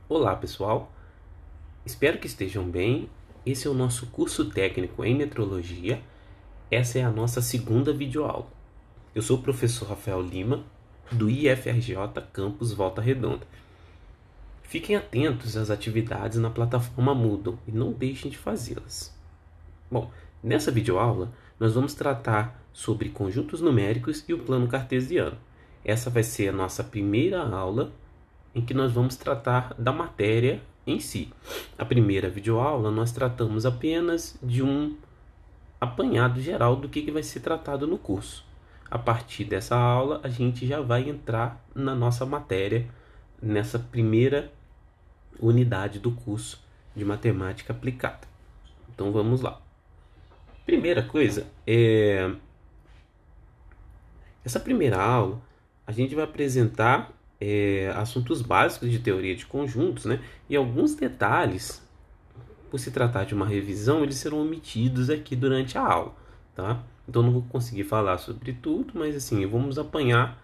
Olá pessoal, espero que estejam bem. Esse é o nosso curso técnico em metrologia. Essa é a nossa segunda videoaula. Eu sou o professor Rafael Lima, do IFRJ Campus Volta Redonda. Fiquem atentos às atividades na plataforma Moodle e não deixem de fazê-las. Bom, nessa videoaula nós vamos tratar sobre conjuntos numéricos e o plano cartesiano. Essa vai ser a nossa primeira aula em que nós vamos tratar da matéria em si. A primeira videoaula nós tratamos apenas de um apanhado geral do que vai ser tratado no curso. A partir dessa aula a gente já vai entrar na nossa matéria, nessa primeira unidade do curso de matemática aplicada. Então vamos lá. Primeira coisa essa primeira aula a gente vai apresentar assuntos básicos de teoria de conjuntos, né? E alguns detalhes, por se tratar de uma revisão, eles serão omitidos aqui durante a aula, tá? Então não vou conseguir falar sobre tudo, mas assim, vamos apanhar,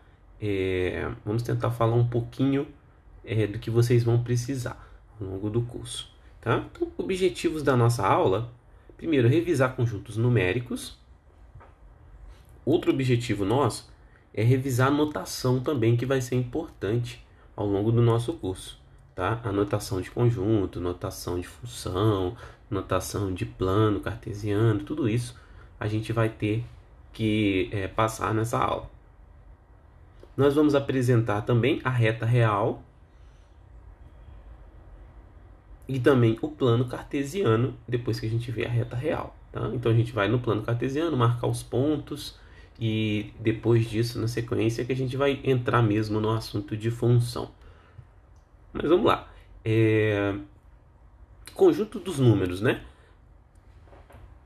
vamos tentar falar um pouquinho do que vocês vão precisar ao longo do curso, tá? Então, objetivos da nossa aula: primeiro, revisar conjuntos numéricos. Outro objetivo nosso é revisar a notação também, que vai ser importante ao longo do nosso curso, tá? A notação de conjunto, notação de função, notação de plano cartesiano, tudo isso a gente vai ter que passar nessa aula. Nós vamos apresentar também a reta real e também o plano cartesiano depois que a gente vê a reta real, tá? Então a gente vai no plano cartesiano marcar os pontos e depois disso, na sequência, que a gente vai entrar mesmo no assunto de função. Mas vamos lá. Conjunto dos números, né?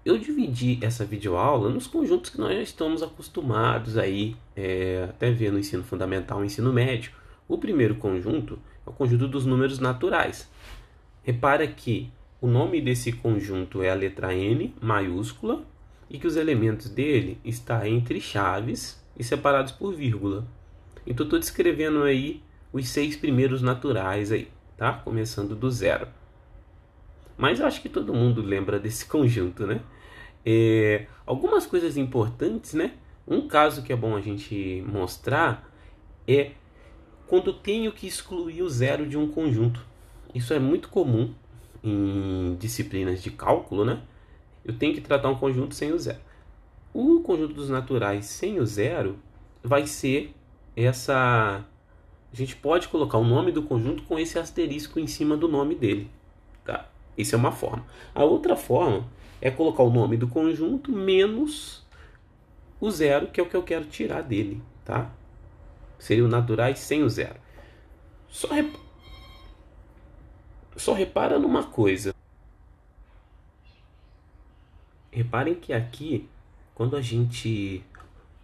Eu dividi essa videoaula nos conjuntos que nós já estamos acostumados aí, até ver no ensino fundamental e ensino médio. O primeiro conjunto é o conjunto dos números naturais. Repara que o nome desse conjunto é a letra N maiúscula e que os elementos dele estão entre chaves e separados por vírgula. Então estou descrevendo aí os 6 primeiros naturais aí, tá? Começando do zero. Mas eu acho que todo mundo lembra desse conjunto, né? Algumas coisas importantes, né? Um caso que é bom a gente mostrar é quando eu tenho que excluir o zero de um conjunto. Isso é muito comum em disciplinas de cálculo, né? Eu tenho que tratar um conjunto sem o zero. O conjunto dos naturais sem o zero vai ser essa... A gente pode colocar o nome do conjunto com esse asterisco em cima do nome dele, tá? Isso é uma forma. A outra forma é colocar o nome do conjunto menos o zero, que é o que eu quero tirar dele, tá? Seria o naturais sem o zero. Só repara numa coisa. Reparem que aqui, quando a gente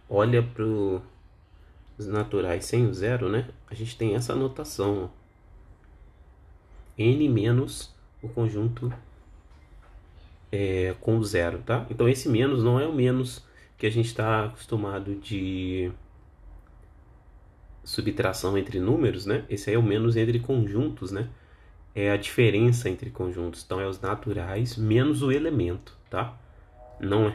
olha para os naturais sem o zero, né? A gente tem essa notação, ó. N menos o conjunto com o zero, tá? Então esse menos não é o menos que a gente está acostumado de subtração entre números, né? Esse aí é o menos entre conjuntos, né? É a diferença entre conjuntos. Então é os naturais menos o elemento, tá?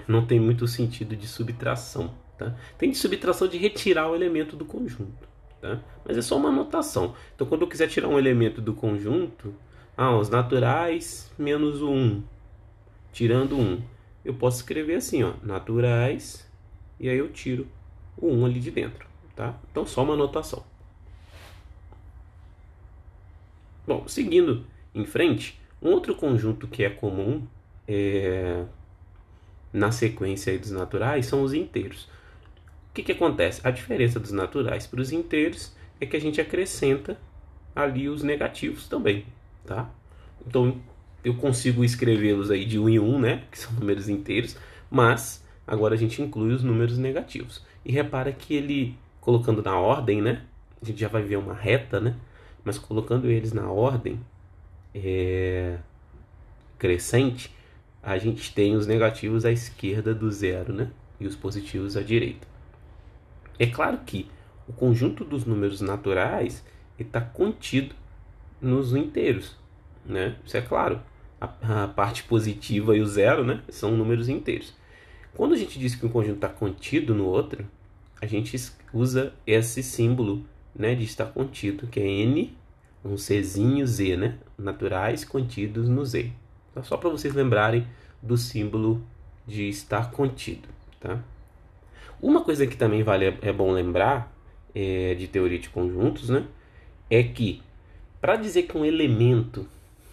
Não tem muito sentido de subtração, tá? Tem de subtração de retirar o elemento do conjunto, tá? Mas é só uma notação. Então quando eu quiser tirar um elemento do conjunto, os naturais menos o 1, tirando 1, eu posso escrever assim, ó, naturais, e aí eu tiro o 1 ali de dentro, tá? Então só uma notação. Bom, seguindo em frente, um outro conjunto que é comum na sequência aí dos naturais são os inteiros. O que acontece? A diferença dos naturais para os inteiros é que a gente acrescenta ali os negativos também, tá? Então eu consigo escrevê-los aí de 1 em 1, né? Que são números inteiros, mas agora a gente inclui os números negativos. E repara que ele, colocando na ordem, né? A gente já vai ver uma reta, né? Mas colocando eles na ordem crescente, a gente tem os negativos à esquerda do zero, né? E os positivos à direita. É claro que o conjunto dos números naturais está contido nos inteiros, né? Isso é claro. A parte positiva e o zero, né, são números inteiros. Quando a gente diz que um conjunto está contido no outro, a gente usa esse símbolo, né, de estar contido, que é N, um Czinho, Z, né, naturais contidos no Z. Então, só para vocês lembrarem do símbolo de estar contido, tá? Uma coisa que também é bom lembrar de teoria de conjuntos, né, é que para dizer que um elemento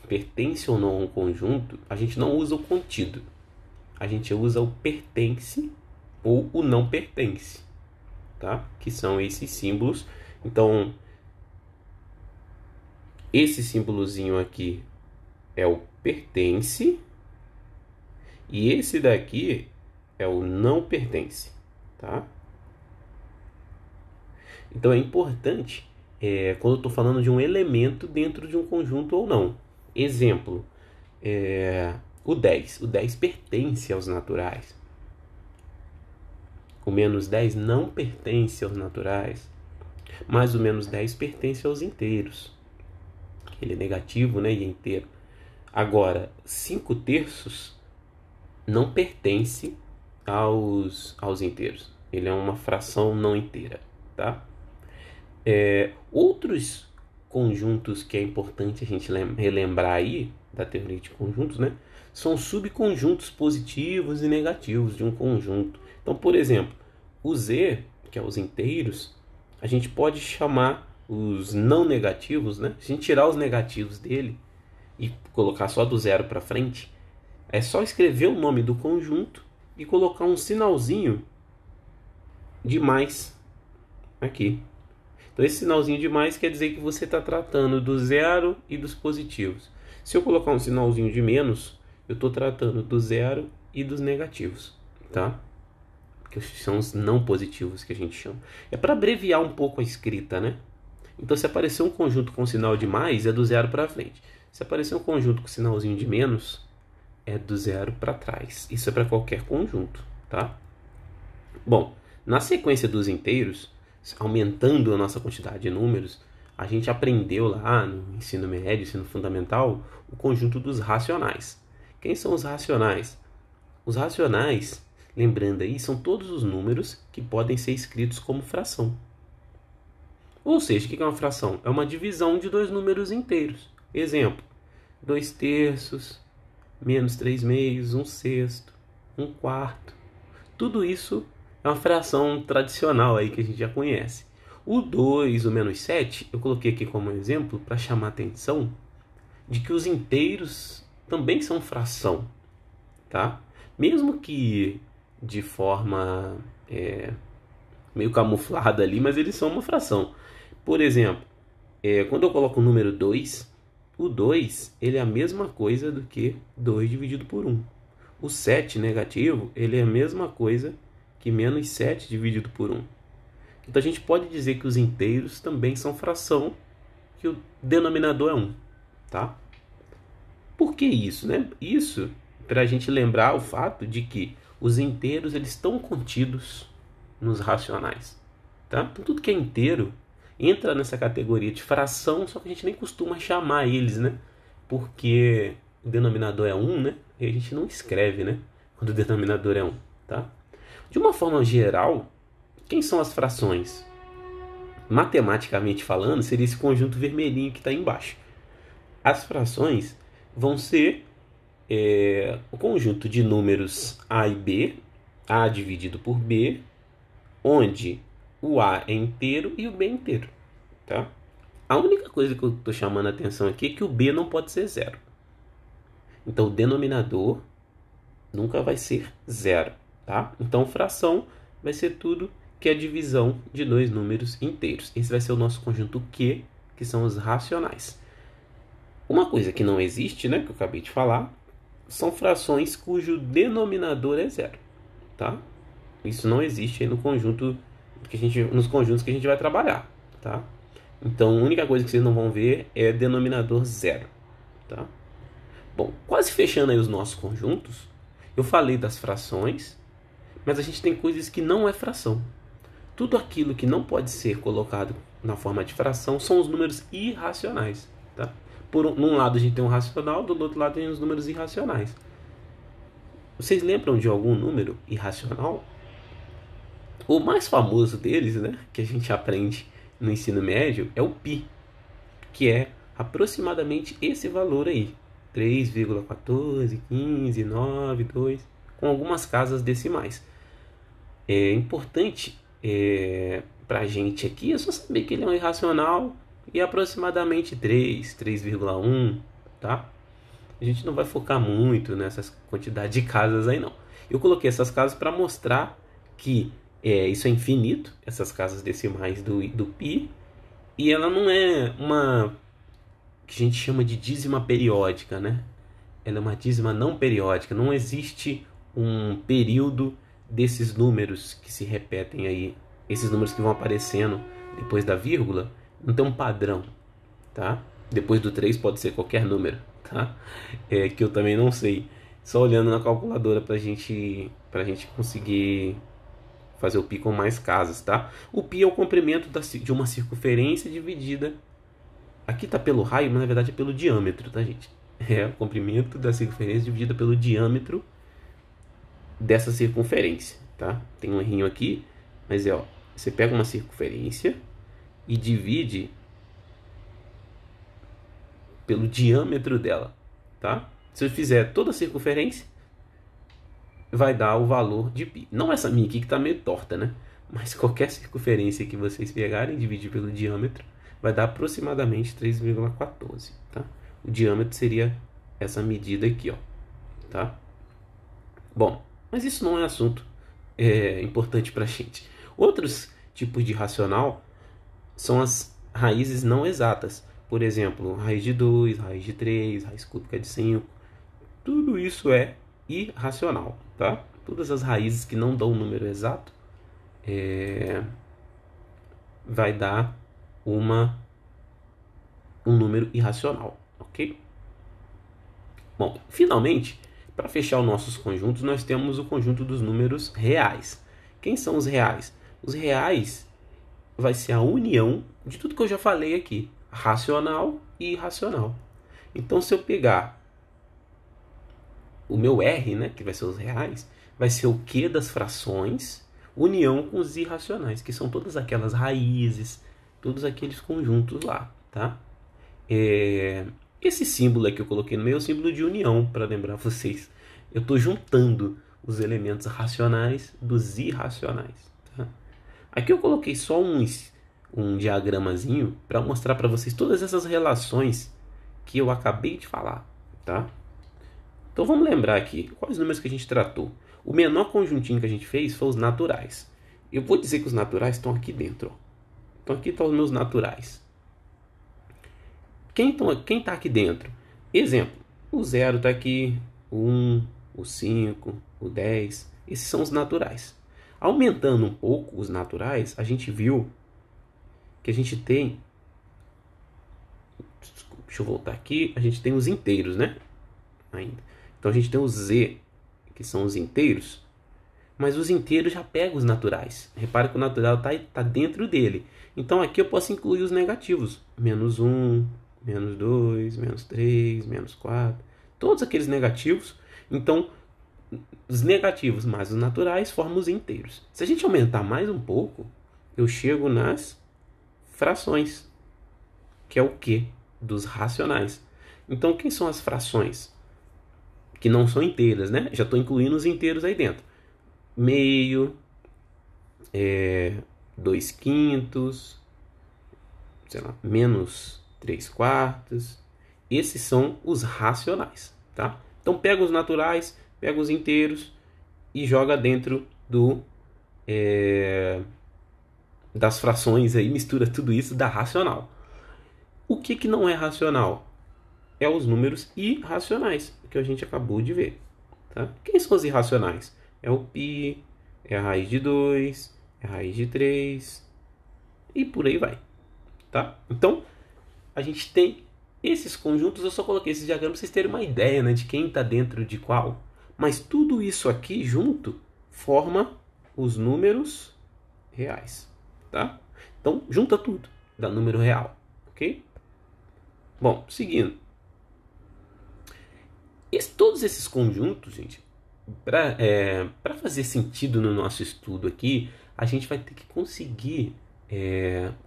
pertence ou não a um conjunto, a gente não usa o contido. A gente usa o pertence ou o não pertence, tá? Que são esses símbolos. Então, esse símbolozinho aqui é o pertence e esse daqui é o não pertence, tá? Então é importante quando eu estou falando de um elemento dentro de um conjunto ou não. Exemplo, o 10. O 10 pertence aos naturais. O menos 10 não pertence aos naturais. Mas o menos 10 pertence aos inteiros. Ele é negativo, né, e é inteiro. Agora, 5 terços não pertence aos inteiros. Ele é uma fração não inteira, tá? Outros conjuntos que é importante a gente relembrar aí da teoria de conjuntos, né, são subconjuntos positivos e negativos de um conjunto. Então, por exemplo, o Z, que é os inteiros, a gente pode chamar os não negativos, né? Se a gente tirar os negativos dele e colocar só do zero para frente, é só escrever o nome do conjunto e colocar um sinalzinho de mais aqui. Então esse sinalzinho de mais quer dizer que você está tratando do zero e dos positivos. Se eu colocar um sinalzinho de menos, eu estou tratando do zero e dos negativos, tá? Que são os não positivos que a gente chama. É para abreviar um pouco a escrita, né? Então se aparecer um conjunto com sinal de mais, é do zero para frente. Se aparecer um conjunto com sinalzinho de menos, é do zero para trás. Isso é para qualquer conjunto, tá? Bom, na sequência dos inteiros, aumentando a nossa quantidade de números, a gente aprendeu lá no ensino médio, ensino fundamental, o conjunto dos racionais. Quem são os racionais? Os racionais, lembrando aí, são todos os números que podem ser escritos como fração. Ou seja, o que é uma fração? É uma divisão de dois números inteiros. Exemplo, 2 terços, menos 3 meios, 1 sexto, 1 quarto. Tudo isso é uma fração tradicional aí que a gente já conhece. O 2, o menos 7, eu coloquei aqui como exemplo para chamar a atenção de que os inteiros também são fração, tá? Mesmo que de forma meio camuflada ali, mas eles são uma fração. Por exemplo, quando eu coloco o número 2, o 2 ele é a mesma coisa do que 2 dividido por 1. O 7 negativo ele é a mesma coisa que menos 7 dividido por 1. Então a gente pode dizer que os inteiros também são fração, que o denominador é 1, tá? Por que isso, né? Isso para a gente lembrar o fato de que os inteiros eles estão contidos nos racionais, tá? Então tudo que é inteiro entra nessa categoria de fração, só que a gente nem costuma chamar eles, né? Porque o denominador é 1, né? E a gente não escreve, né? Quando o denominador é 1, tá? De uma forma geral, quem são as frações? Matematicamente falando, seria esse conjunto vermelhinho que está embaixo. As frações vão ser o conjunto de números A e B, A dividido por B, onde o A é inteiro e o B é inteiro, tá? A única coisa que eu estou chamando a atenção aqui é que o B não pode ser zero. Então o denominador nunca vai ser zero, tá? Então fração vai ser tudo que é divisão de dois números inteiros. Esse vai ser o nosso conjunto Q, que são os racionais. Uma coisa que não existe, né, que eu acabei de falar, são frações cujo denominador é zero, tá? Isso não existe aí no conjunto nos conjuntos que a gente vai trabalhar, tá? Então a única coisa que vocês não vão ver é denominador zero, tá? Bom, quase fechando aí os nossos conjuntos, eu falei das frações, mas a gente tem coisas que não é fração. Tudo aquilo que não pode ser colocado na forma de fração são os números irracionais. tá? Num lado a gente tem um racional, do outro lado tem os números irracionais. Vocês lembram de algum número irracional? O mais famoso deles, né, que a gente aprende no ensino médio, é o π, que é aproximadamente esse valor aí, 3,141592, com algumas casas decimais. É importante para a gente aqui é só saber que ele é um irracional e aproximadamente 3,1, tá? A gente não vai focar muito nessas quantidades de casas aí não. Eu coloquei essas casas para mostrar que isso é infinito, essas casas decimais do π, e ela não é uma que a gente chama de dízima periódica, né? Ela é uma dízima não periódica, não existe um período desses números que se repetem aí, esses números que vão aparecendo depois da vírgula, não tem um padrão, tá? Depois do 3 pode ser qualquer número, tá? Que eu também não sei. Só olhando na calculadora pra gente conseguir fazer o π com mais casas, tá? O π é o comprimento de uma circunferência dividida. Aqui tá pelo raio, mas na verdade é pelo diâmetro, tá, gente? É o comprimento da circunferência dividida pelo diâmetro dessa circunferência, tá? Tem um errinho aqui, mas ó, você pega uma circunferência e divide pelo diâmetro dela, tá? Se eu fizer toda a circunferência, vai dar o valor de π. Não essa minha aqui que tá meio torta, né? Mas qualquer circunferência que vocês pegarem e dividir pelo diâmetro, vai dar aproximadamente 3,14, tá? O diâmetro seria essa medida aqui, ó, tá? Bom, mas isso não é assunto importante pra gente. Outros tipos de racional são as raízes não exatas. Por exemplo, raiz de 2, raiz de 3, raiz cúbica de 5. Tudo isso é irracional, tá? Todas as raízes que não dão um número exato vai dar um número irracional, ok? Bom, finalmente, para fechar os nossos conjuntos, nós temos o conjunto dos números reais. Quem são os reais? Os reais vai ser a união de tudo que eu já falei aqui, racional e irracional. Então, se eu pegar o meu R, né, que vai ser os reais, vai ser o Q das frações, união com os irracionais, que são todas aquelas raízes, todos aqueles conjuntos lá, tá? Esse símbolo aqui que eu coloquei no meio é o símbolo de união, para lembrar vocês. Eu estou juntando os elementos racionais dos irracionais, tá? Aqui eu coloquei só um diagramazinho para mostrar para vocês todas essas relações que eu acabei de falar, tá? Então vamos lembrar aqui, quais números que a gente tratou? O menor conjuntinho que a gente fez foi os naturais. Eu vou dizer que os naturais estão aqui dentro, ó. Então aqui estão os meus naturais. Quem está aqui dentro? Exemplo, o 0 está aqui, o 1, o 5, o 10. Esses são os naturais. Aumentando um pouco os naturais, a gente viu que a gente tem... Deixa eu voltar aqui. A gente tem os inteiros, né? Ainda. Então a gente tem o Z, que são os inteiros. Mas os inteiros já pegam os naturais. Repara que o natural está dentro dele. Então aqui eu posso incluir os negativos. Menos 1, menos 2, menos 3, menos 4. Todos aqueles negativos. Então, os negativos mais os naturais formam os inteiros. Se a gente aumentar mais um pouco, eu chego nas frações, que é o Q dos racionais. Então, quem são as frações? Que não são inteiras, né? Já estou incluindo os inteiros aí dentro. Meio, 2 quintos, sei lá, menos 3 quartos. Esses são os racionais, tá? Então pega os naturais, pega os inteiros e joga dentro das frações aí, mistura tudo isso, dá racional. O que não é racional? É os números irracionais, que a gente acabou de ver, tá? Quem são os irracionais? É o π, é a raiz de 2, é a raiz de 3 e por aí vai, tá? Então, a gente tem esses conjuntos, eu só coloquei esses diagramas para vocês terem uma ideia, né, de quem está dentro de qual. Mas tudo isso aqui junto forma os números reais, tá? Então, junta tudo, dá número real, ok? Bom, seguindo. Todos esses conjuntos, gente, para fazer sentido no nosso estudo aqui, a gente vai ter que conseguir,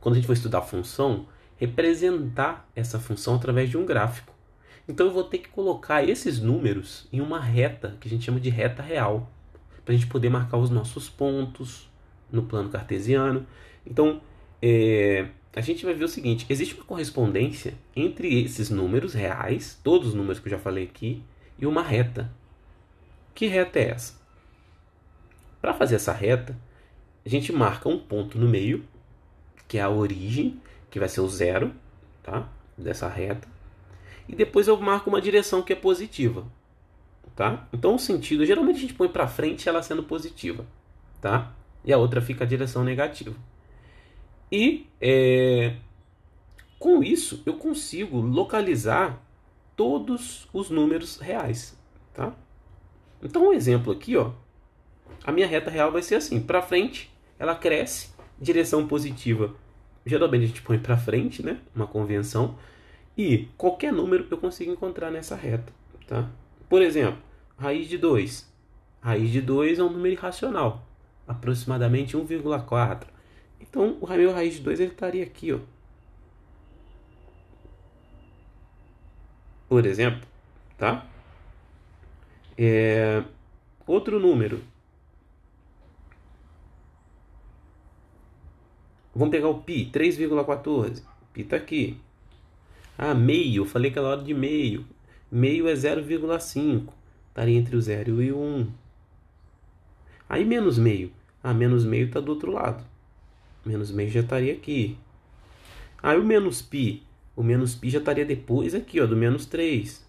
quando a gente for estudar a função, representar essa função através de um gráfico. Então eu vou ter que colocar esses números em uma reta, que a gente chama de reta real, para a gente poder marcar os nossos pontos no plano cartesiano. Então, a gente vai ver o seguinte: existe uma correspondência entre esses números reais, todos os números que eu já falei aqui, e uma reta. Que reta é essa? Para fazer essa reta, a gente marca um ponto no meio, que é a origem, que vai ser o zero, tá? Dessa reta. E depois eu marco uma direção que é positiva, tá? Então o sentido, geralmente a gente põe para frente ela sendo positiva, tá? E a outra fica a direção negativa. E com isso eu consigo localizar todos os números reais, tá? Então um exemplo aqui, ó, a minha reta real vai ser assim: para frente ela cresce, direção positiva. Geralmente a gente põe para frente, né? Uma convenção. E qualquer número eu consigo encontrar nessa reta, tá? Por exemplo, raiz de 2. Raiz de 2 é um número irracional, aproximadamente 1,4. Então, o meu raiz de 2 ele estaria aqui, ó. Por exemplo, tá? Outro número. Vamos pegar o π, 3,14. Π está aqui. Ah, meio, eu falei aquela hora de meio. Meio é 0,5. Estaria entre o 0 e o 1. Aí menos meio. Ah, menos meio está do outro lado. Menos meio já estaria aqui. Aí o menos π. O menos π já estaria depois aqui, ó, do menos 3.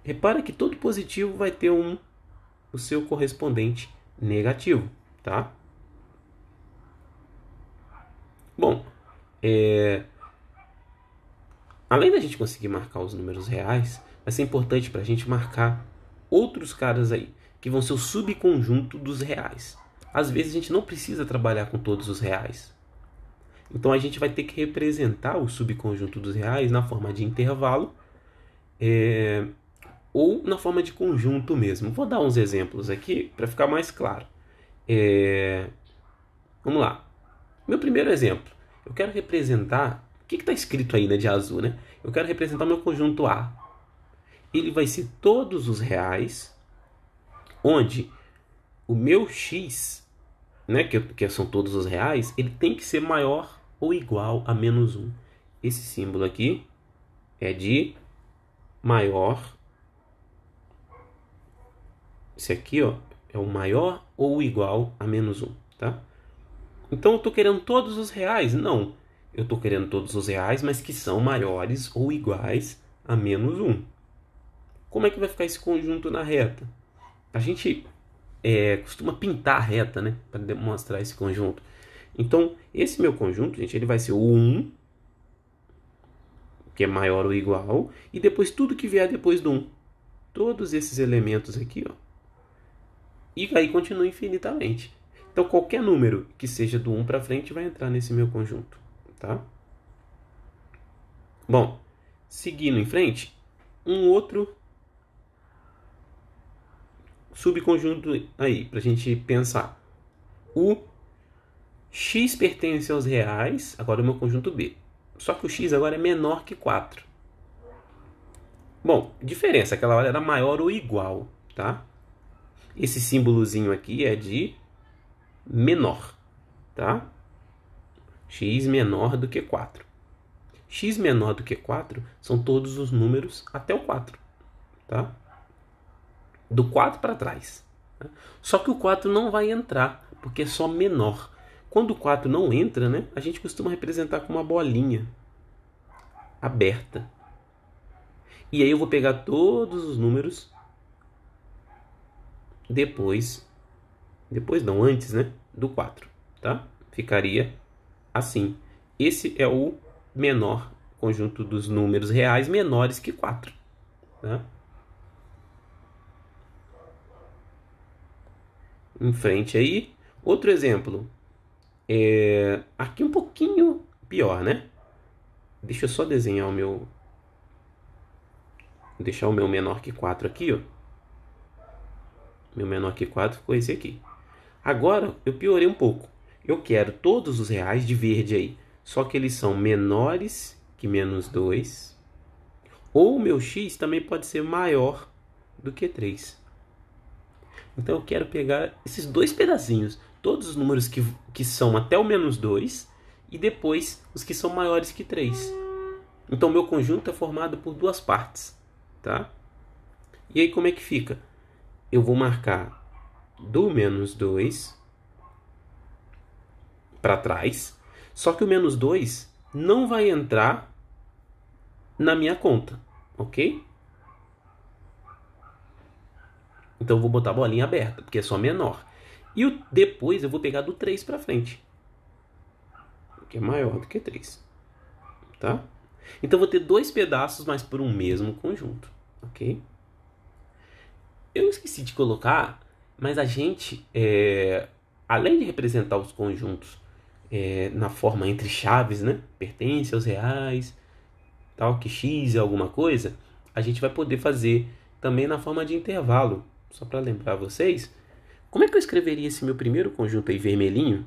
Repara que todo positivo vai ter o seu correspondente negativo, tá? Bom, além da gente conseguir marcar os números reais, vai ser importante para a gente marcar outros caras aí, que vão ser o subconjunto dos reais. Às vezes a gente não precisa trabalhar com todos os reais. Então a gente vai ter que representar o subconjunto dos reais na forma de intervalo, ou na forma de conjunto mesmo. Vou dar uns exemplos aqui para ficar mais claro. Vamos lá. Meu primeiro exemplo. Eu quero representar... O que está escrito aí, né, de azul, né? Eu quero representar o meu conjunto A. Ele vai ser todos os reais, onde o meu x, né, que são todos os reais, ele tem que ser maior ou igual a menos 1. Esse símbolo aqui é de maior. Esse aqui, ó, é o maior ou igual a menos 1, tá? Então eu estou querendo todos os reais? Não. Eu estou querendo todos os reais, mas que são maiores ou iguais a menos 1. Como é que vai ficar esse conjunto na reta? A gente costuma pintar a reta, né, para demonstrar esse conjunto. Então, esse meu conjunto, gente, ele vai ser o 1, que é maior ou igual, e depois tudo que vier depois do 1. Todos esses elementos aqui, ó. E aí continua infinitamente. Então, qualquer número que seja do 1 para frente vai entrar nesse meu conjunto, tá? Bom, seguindo em frente, um outro subconjunto aí, para a gente pensar. O x pertence aos reais, agora é o meu conjunto B. Só que o x agora é menor que 4. Bom, diferença, aquela hora era maior ou igual, tá? Esse símbolozinho aqui é de menor, tá? X menor do que 4. X menor do que 4 são todos os números até o 4, tá? Do 4 para trás. Tá? Só que o 4 não vai entrar, porque é só menor. Quando o 4 não entra, né, a gente costuma representar com uma bolinha aberta. E aí eu vou pegar todos os números antes, né, do 4, tá? Ficaria assim. Esse é o menor conjunto dos números reais menores que 4, tá? Em frente aí, outro exemplo. Aqui um pouquinho pior, né? Deixa eu só desenhar o meu Vou deixar o meu menor que 4 aqui, ó. Meu menor que 4 ficou esse aqui. Agora, eu piorei um pouco. Eu quero todos os reais de verde aí. Só que eles são menores que menos 2. Ou o meu x também pode ser maior do que 3. Então eu quero pegar esses dois pedacinhos. Todos os números que são até o menos 2. E depois os que são maiores que 3. Então meu conjunto é formado por duas partes. Tá? E aí como é que fica? Eu vou marcar do menos 2 para trás. Só que o menos 2 não vai entrar na minha conta, ok? Então eu vou botar a bolinha aberta, porque é só menor. E depois eu vou pegar do 3 para frente, que é maior do que 3, tá? Então eu vou ter dois pedaços, mas por um mesmo conjunto, ok? Eu esqueci de colocar, mas a gente, além de representar os conjuntos na forma entre chaves, né? Pertence aos reais, tal, que x é alguma coisa, a gente vai poder fazer também na forma de intervalo. Só para lembrar vocês, como é que eu escreveria esse meu primeiro conjunto aí vermelhinho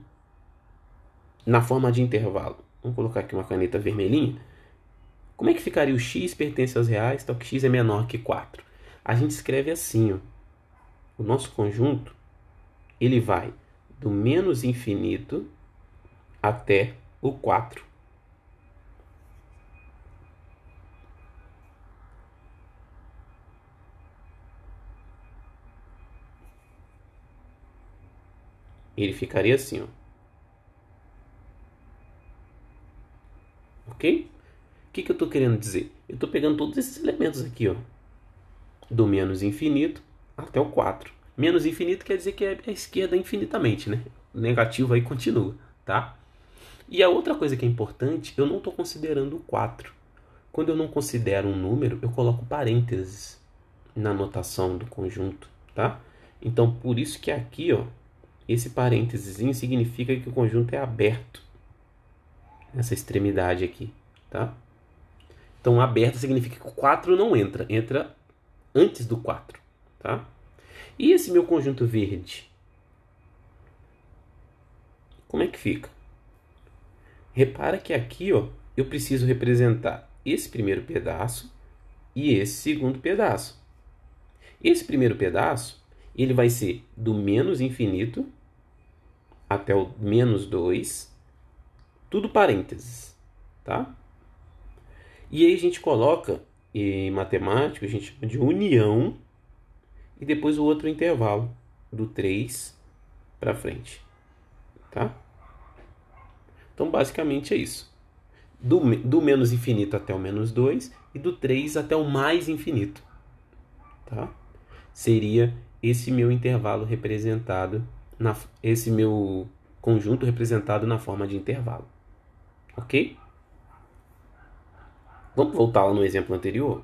na forma de intervalo? Vamos colocar aqui uma caneta vermelhinha. Como é que ficaria o x pertence aos reais, tal que x é menor que 4? A gente escreve assim, ó. O nosso conjunto, ele vai do menos infinito até o 4. Ele ficaria assim, ó. Ok? O que eu estou querendo dizer? Eu estou pegando todos esses elementos aqui, ó. Do menos infinito até o 4. Menos infinito quer dizer que é a esquerda infinitamente, né? O negativo aí continua, tá? E a outra coisa que é importante, eu não estou considerando o 4. Quando eu não considero um número, eu coloco parênteses na notação do conjunto, tá? Então, por isso que aqui, ó, esse parênteses significa que o conjunto é aberto. Nessa extremidade aqui, tá? Então, aberto significa que o 4 não entra. Entra antes do 4, tá? E esse meu conjunto verde? Como é que fica? Repara que aqui, ó, eu preciso representar esse primeiro pedaço e esse segundo pedaço. Esse primeiro pedaço, ele vai ser do menos infinito até o menos 2, tudo parênteses, tá? E aí a gente coloca, em matemática, a gente chama de união, e depois o outro intervalo, do 3 para frente, tá? Então, basicamente é isso. Do menos infinito até o menos 2 e do 3 até o mais infinito, tá? Seria esse meu intervalo representado, esse meu conjunto representado na forma de intervalo, ok? Vamos voltar lá no exemplo anterior,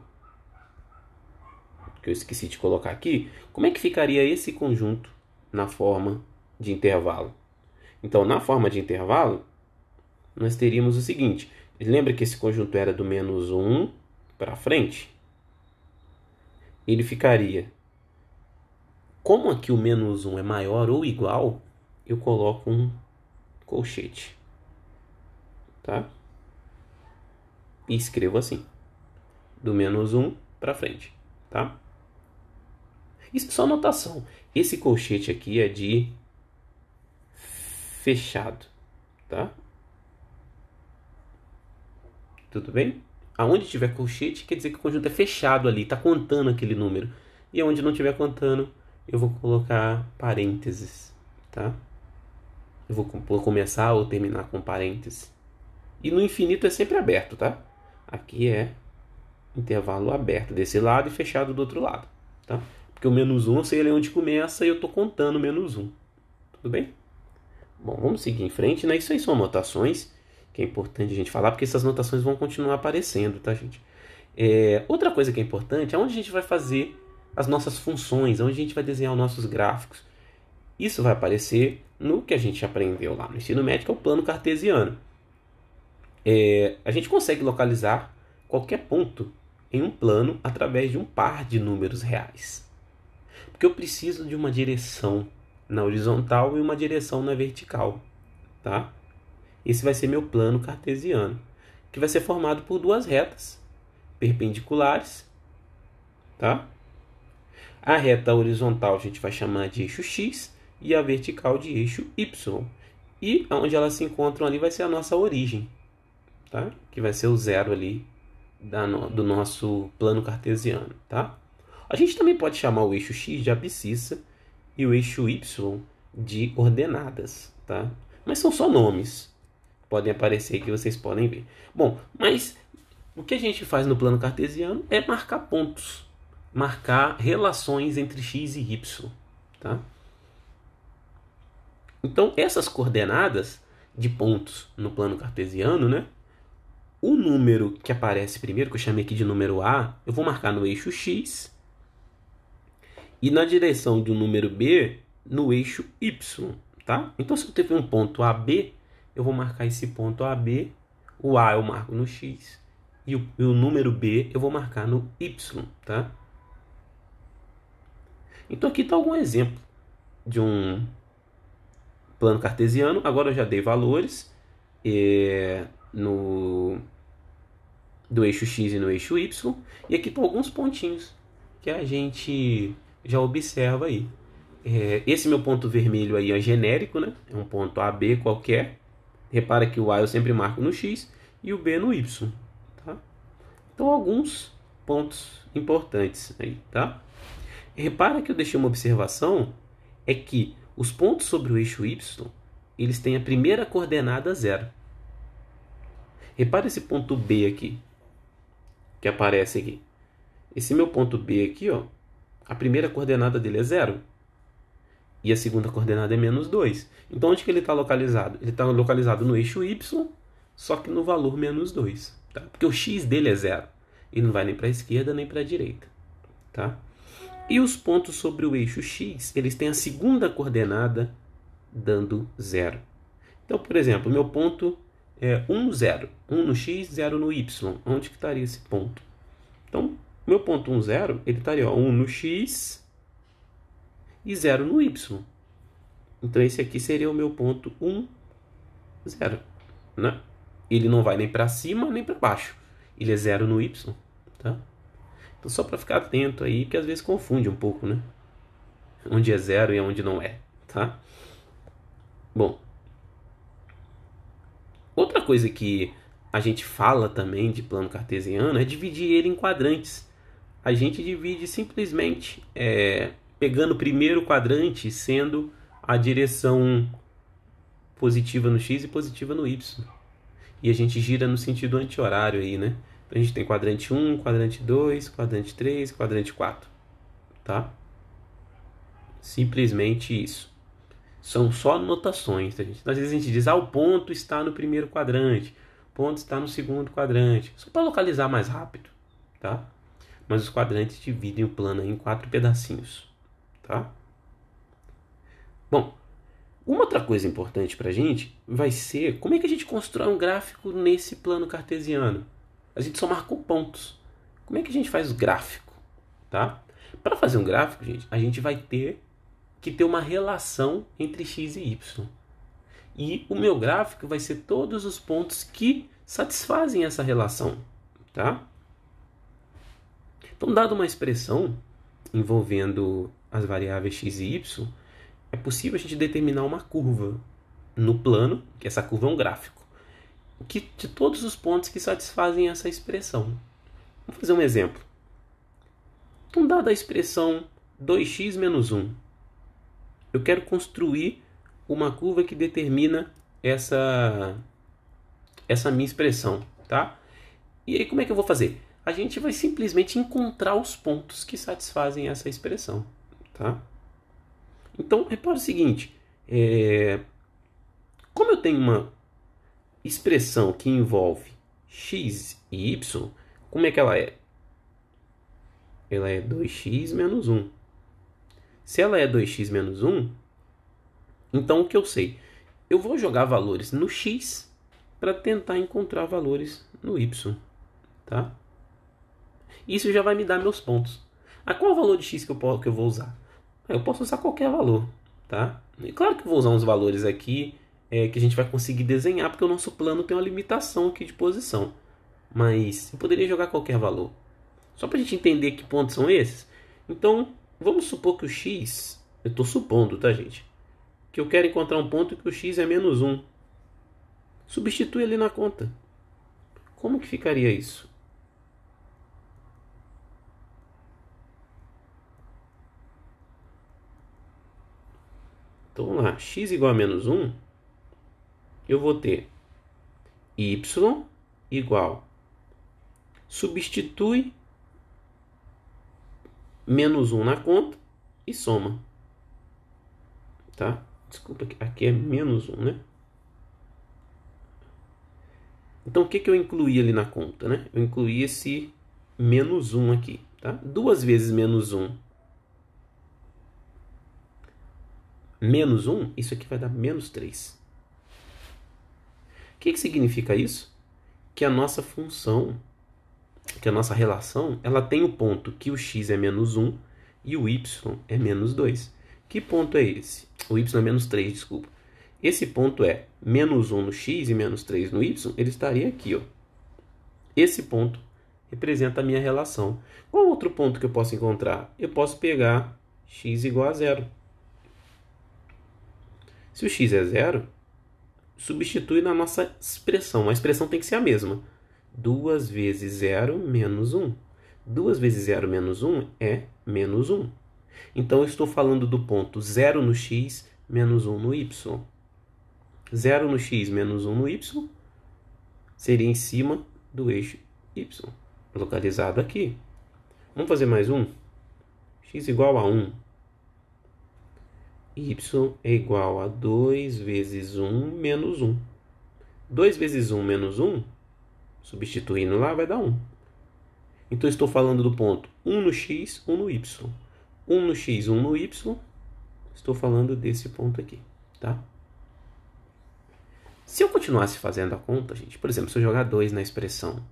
que eu esqueci de colocar aqui. Como é que ficaria esse conjunto na forma de intervalo? Então, na forma de intervalo, nós teríamos o seguinte. Lembra que esse conjunto era do menos 1 para frente? Ele ficaria... Como aqui o menos 1 é maior ou igual, eu coloco um colchete, tá? E escrevo assim, do menos 1 para frente, tá? Isso é só notação. Esse colchete aqui é de fechado, tá? Tudo bem? Aonde tiver colchete, quer dizer que o conjunto é fechado ali, está contando aquele número. E onde não estiver contando, eu vou colocar parênteses, tá? Eu vou começar ou terminar com parênteses. E no infinito é sempre aberto, tá? Aqui é intervalo aberto desse lado e fechado do outro lado, tá? Porque o menos 1 eu sei onde começa e eu estou contando menos 1. Tudo bem? Bom, vamos seguir em frente, né? Isso aí são anotações que é importante a gente falar, porque essas notações vão continuar aparecendo, tá, gente? Outra coisa que é importante é onde a gente vai fazer as nossas funções, onde a gente vai desenhar os nossos gráficos. Isso vai aparecer no que a gente aprendeu lá no ensino médio, que é o plano cartesiano. A gente consegue localizar qualquer ponto em um plano através de um par de números reais. Porque eu preciso de uma direção na horizontal e uma direção na vertical, tá? Esse vai ser meu plano cartesiano, que vai ser formado por duas retas perpendiculares, tá? A reta horizontal a gente vai chamar de eixo X e a vertical de eixo Y. E onde elas se encontram ali vai ser a nossa origem, tá? Que vai ser o zero ali do nosso plano cartesiano, tá? A gente também pode chamar o eixo X de abscissa e o eixo Y de ordenadas, tá? Mas são só nomes. Podem aparecer que vocês podem ver. Bom, mas o que a gente faz no plano cartesiano é marcar pontos. Marcar relações entre X e Y, tá? Então, essas coordenadas de pontos no plano cartesiano, né? O número que aparece primeiro, que eu chamei aqui de número A, eu vou marcar no eixo X e na direção do número B no eixo Y, tá? Então, se eu tiver um ponto AB, eu vou marcar esse ponto AB, o A eu marco no X e o número B eu vou marcar no Y, tá? Então, aqui está algum exemplo de um plano cartesiano. Agora eu já dei valores do eixo X e no eixo Y. E aqui estão alguns pontinhos que a gente já observa aí. Esse meu ponto vermelho aí é genérico, né? É um ponto AB qualquer. Repara que o A eu sempre marco no X e o B no Y. Tá? Então, alguns pontos importantes aí, tá? Repara que eu deixei uma observação, é que os pontos sobre o eixo Y, eles têm a primeira coordenada 0. Repara esse ponto B aqui, que aparece aqui. Esse meu ponto B aqui, ó, a primeira coordenada dele é 0. E a segunda coordenada é -2. Então, onde que ele está localizado? Ele está localizado no eixo Y, só que no valor -2. Tá? Porque o X dele é 0. Ele não vai nem para a esquerda nem para a direita. Tá? E os pontos sobre o eixo X, eles têm a segunda coordenada dando 0. Então, por exemplo, meu ponto é 1, 0. 1 no X, 0 no Y. Onde que estaria esse ponto? Então, meu ponto 1, 0, ele estaria 1 no X e 0 no Y. Então, esse aqui seria o meu ponto 1, 0. Né? Ele não vai nem para cima nem para baixo. Ele é 0 no Y. Tá? Então, só para ficar atento aí, que às vezes confunde um pouco, né? Onde é 0 e onde não é, tá? Bom, outra coisa que a gente fala também de plano cartesiano é dividir ele em quadrantes. A gente divide simplesmente pegando o primeiro quadrante sendo a direção positiva no X e positiva no Y. E a gente gira no sentido anti-horário aí, né? Então, a gente tem quadrante 1, quadrante 2, quadrante 3, quadrante 4. Tá? Simplesmente isso. São só notações. Tá, gente? Às vezes a gente diz, o ponto está no primeiro quadrante, o ponto está no segundo quadrante. Só para localizar mais rápido. Tá? Mas os quadrantes dividem o plano em 4 pedacinhos. Tá? Bom, uma outra coisa importante para a gente vai ser como é que a gente constrói um gráfico nesse plano cartesiano. A gente só marcou pontos. Como é que a gente faz o gráfico? Tá? Para fazer um gráfico, gente, a gente vai ter que ter uma relação entre X e Y. E o meu gráfico vai ser todos os pontos que satisfazem essa relação. Tá? Então, dada uma expressão envolvendo as variáveis X e Y, é possível a gente determinar uma curva no plano, que essa curva é um gráfico, de todos os pontos que satisfazem essa expressão. Vamos fazer um exemplo. Então, dada a expressão 2x menos 1, eu quero construir uma curva que determina essa minha expressão, tá? E aí, como é que eu vou fazer? A gente vai simplesmente encontrar os pontos que satisfazem essa expressão, tá? Então, repara o seguinte, como eu tenho uma expressão que envolve x e y, como é que ela é? Ela é 2x menos 1. Se ela é 2x menos 1, então o que eu sei? Eu vou jogar valores no x para tentar encontrar valores no y, tá? Isso já vai me dar meus pontos. Qual é o valor de x que eu vou usar? Eu posso usar qualquer valor, tá? E claro que eu vou usar uns valores aqui que a gente vai conseguir desenhar, porque o nosso plano tem uma limitação aqui de posição. Mas eu poderia jogar qualquer valor. Só para a gente entender que pontos são esses. Então, vamos supor que o x... Eu estou supondo, tá, gente? Que eu quero encontrar um ponto que o x é menos 1. Substitui ali na conta. Como que ficaria isso? Então vamos lá, x igual a menos 1, eu vou ter y igual, substitui menos 1 na conta e soma. Tá? Desculpa, aqui é menos 1, né? Então o que eu incluí ali na conta, né? Eu incluí esse menos 1 aqui, tá? 2 vezes menos 1. Menos 1, isso aqui vai dar menos 3. O que significa isso? Que a nossa função, que a nossa relação, ela tem o ponto que o x é menos 1 e o y é menos 2. Que ponto é esse? O y é menos 3, desculpa. Esse ponto é menos 1 no x e menos 3 no y, ele estaria aqui, ó. Esse ponto representa a minha relação. Qual outro ponto que eu posso encontrar? Eu posso pegar x igual a 0. Se o x é 0, substitui na nossa expressão. A expressão tem que ser a mesma. 2 vezes 0 menos 1. 2 vezes 0 menos 1 é menos 1. Então, eu estou falando do ponto 0 no x menos 1 no y. 0 no x menos 1 no y seria em cima do eixo y, localizado aqui. Vamos fazer mais um? X igual a 1. Y é igual a 2 vezes 1 menos 1. 2 vezes 1 menos 1, substituindo lá, vai dar 1. Então, eu estou falando do ponto 1 no x, 1 no y. 1 no x, 1 no y. Estou falando desse ponto aqui, tá? Se eu continuasse fazendo a conta, gente, por exemplo, se eu jogar 2 na expressão,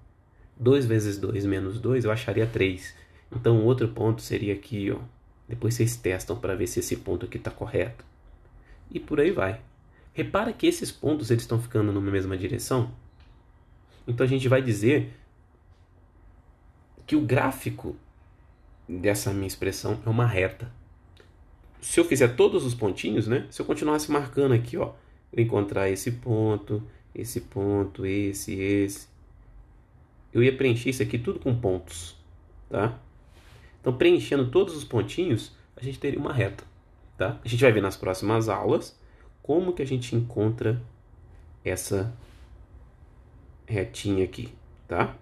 2 vezes 2 menos 2, eu acharia 3. Então, o outro ponto seria aqui, ó. Depois vocês testam para ver se esse ponto aqui está correto. E por aí vai. Repara que esses pontos eles estão ficando numa mesma direção. Então a gente vai dizer que o gráfico dessa minha expressão é uma reta. Se eu fizer todos os pontinhos, né? Se eu continuasse marcando aqui, ó, eu encontrar esse ponto, esse, eu ia preencher isso aqui tudo com pontos, tá? Então, preenchendo todos os pontinhos, a gente teria uma reta, tá? A gente vai ver nas próximas aulas como que a gente encontra essa retinha aqui, tá?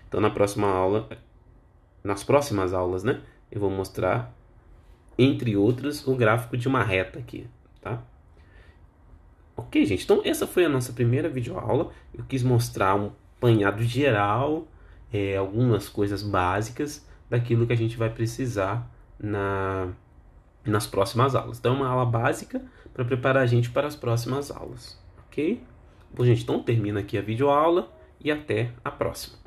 Então, nas próximas aulas, né, eu vou mostrar, entre outras, o gráfico de uma reta aqui, tá? Ok, gente? Então, essa foi a nossa primeira videoaula. Eu quis mostrar um apanhado geral, algumas coisas básicas daquilo que a gente vai precisar nas próximas aulas. Então, é uma aula básica para preparar a gente para as próximas aulas, ok? Bom, gente, então termina aqui a videoaula e até a próxima.